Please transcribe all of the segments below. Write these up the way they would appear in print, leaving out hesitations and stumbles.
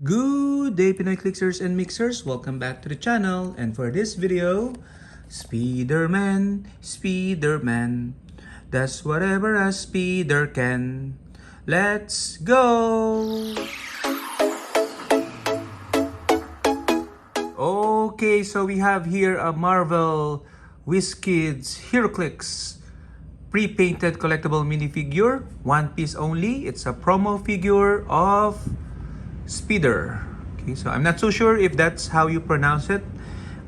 Good day, Pinoy Clixers and Mixers. Welcome back to the channel. And for this video, Spider-Man, Spider-Man does whatever a speeder can. Let's go! Okay, so we have here a Marvel WizKids Heroclix pre-painted collectible minifigure, one piece only. It's a promo figure of Speeder. Okay, so I'm not so sure if that's how you pronounce it.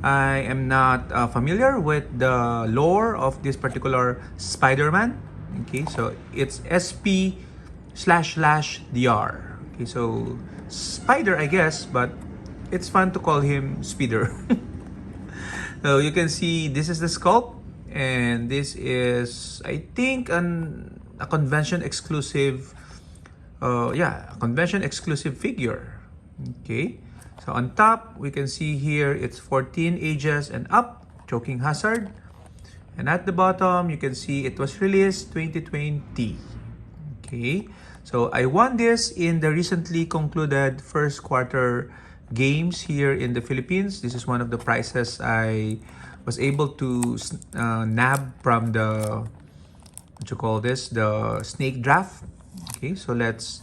I am not familiar with the lore of this particular Spider-Man. Okay, so it's SP//DR. Okay, so Spider, I guess, but it's fun to call him Speeder. So you can see this is the sculpt, and this is, I think, a convention exclusive. A convention exclusive figure. Okay, so on top we can see here it's 14 ages and up, choking hazard, and at the bottom you can see it was released 2020. Okay, so I won this in the recently concluded first quarter games here in the Philippines. This is one of the prizes I was able to nab from the, what you call this, the snake draft. Okay, so let's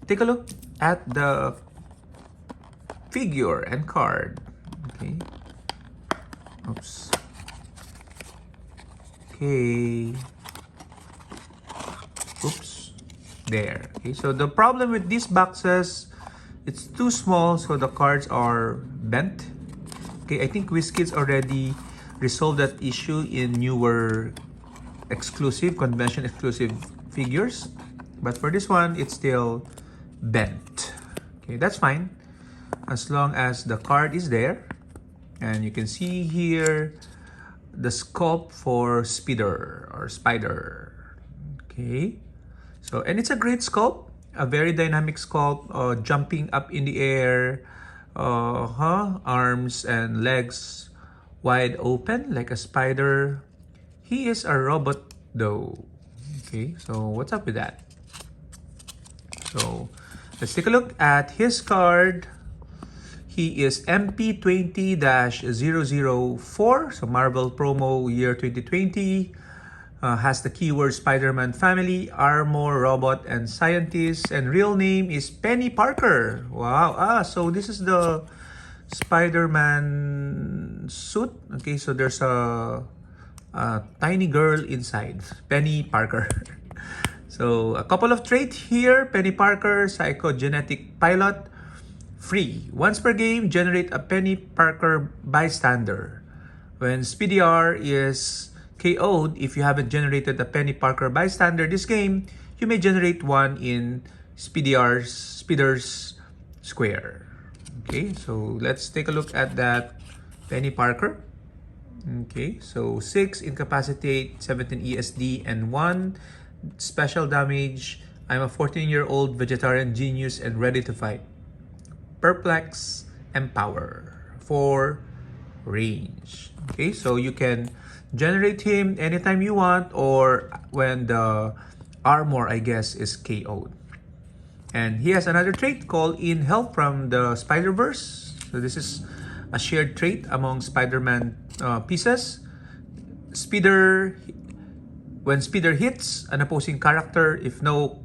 take a look at the figure and card. Okay. Oops. Okay. Oops. There. Okay, so the problem with these boxes, it's too small, so the cards are bent. Okay, I think WizKids already resolved that issue in newer exclusive, convention exclusive figures. But for this one, it's still bent. Okay, that's fine. As long as the card is there. And you can see here the sculpt for Speeder or Spider. Okay. So, and it's a great sculpt. A very dynamic sculpt. Jumping up in the air. Arms and legs wide open like a spider. He is a robot though. Okay, so what's up with that? So let's take a look at his card. He is MP20-004, so Marvel promo year 2020. Has the keyword Spider-Man family, armor, robot, and scientist. And real name is Penny Parker. Wow. So this is the Spider-Man suit. Okay, so there's a tiny girl inside. Penny Parker. So, a couple of traits here. Penny Parker, psychogenetic pilot. Free. Once per game, generate a Penny Parker bystander. When SpeeDR is KO'd, if you haven't generated a Penny Parker bystander this game, you may generate one in Speeder's square. Okay, so let's take a look at that Penny Parker. Okay, so 6 incapacitate, 17 ESD, and 1 special damage. I'm a 14-year-old vegetarian genius and ready to fight. Perplex, Empower, 4 range. Okay, so you can generate him anytime you want or when the armor, I guess, is KO'd. And he has another trait called In Help from the Spider-Verse. So this is a shared trait among Spider-Man pieces. When Speeder hits an opposing character, if no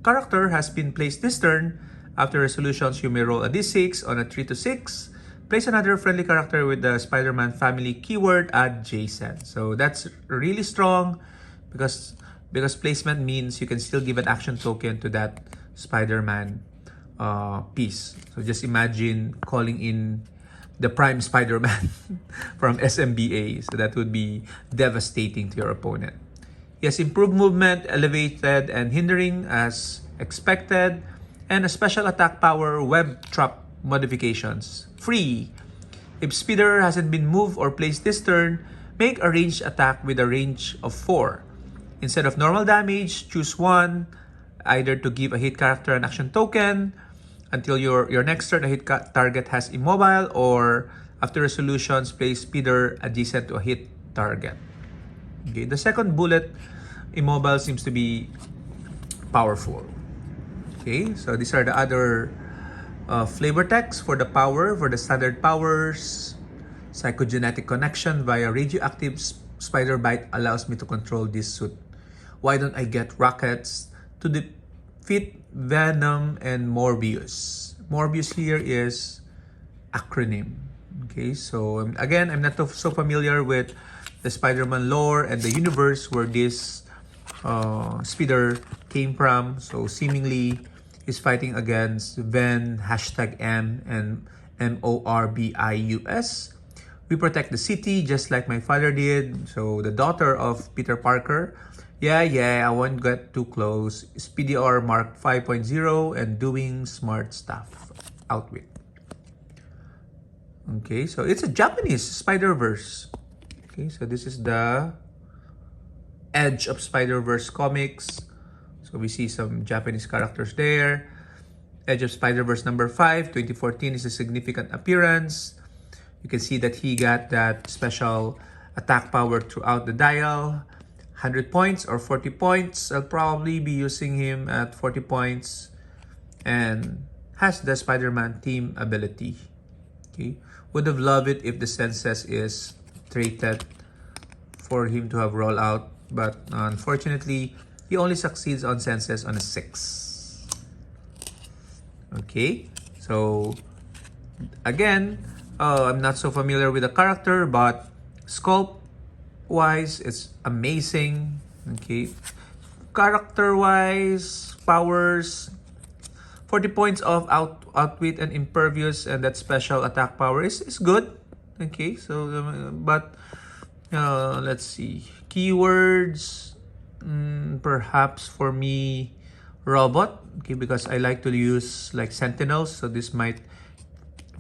character has been placed this turn, after resolutions, you may roll a d6 on a 3 to 6. Place another friendly character with the Spider-Man family keyword adjacent. So that's really strong because placement means you can still give an action token to that Spider-Man piece. So just imagine calling in the Prime Spider-Man from SMBA. So that would be devastating to your opponent. Yes, improved movement, elevated and hindering as expected, and a special attack power web trap modifications. Free. If Speeder hasn't been moved or placed this turn, make a ranged attack with a range of 4. Instead of normal damage, choose one, either to give a hit character an action token, until your next turn a hit target has immobile, or after resolutions, place Speeder adjacent to a hit target. Okay, the second bullet, immobile, seems to be powerful. Okay, so these are the other flavor text for the power, for the standard powers. Psychogenetic connection via radioactive spider bite allows me to control this suit. Why don't I get rockets to defeat Venom and Morbius? Morbius here is acronym. Okay, so again, I'm not so familiar with the Spider-Man lore and the universe where this speeder came from. So seemingly, he's fighting against Ven, #M, and Morbius. We protect the city just like my father did. So the daughter of Peter Parker. Yeah, I won't get too close. SPDR Mark 5.0 and doing smart stuff. Out with. Okay, so it's a Japanese Spider-Verse. Okay, so this is the Edge of Spider-Verse comics. So we see some Japanese characters there. Edge of Spider-Verse number 5, 2014 is a significant appearance. You can see that he got that special attack power throughout the dial. 100 points or 40 points. I'll probably be using him at 40 points. And has the Spider-Man team ability. Okay. Would have loved it if the senses is traded for him to have roll out. But unfortunately, he only succeeds on senses on a 6. Okay. So, again, I'm not so familiar with the character, but sculpt-wise, it's amazing. Okay. Character-wise, powers, 40 points of outwit and impervious, and that special attack power is good. Okay, so but let's see, keywords, perhaps for me, robot. Okay, because I like to use like sentinels, so this might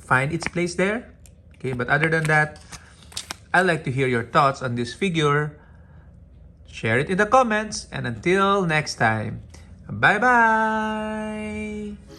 find its place there. Okay, but other than that, I'd like to hear your thoughts on this figure. Share it in the comments, and until next time, bye bye.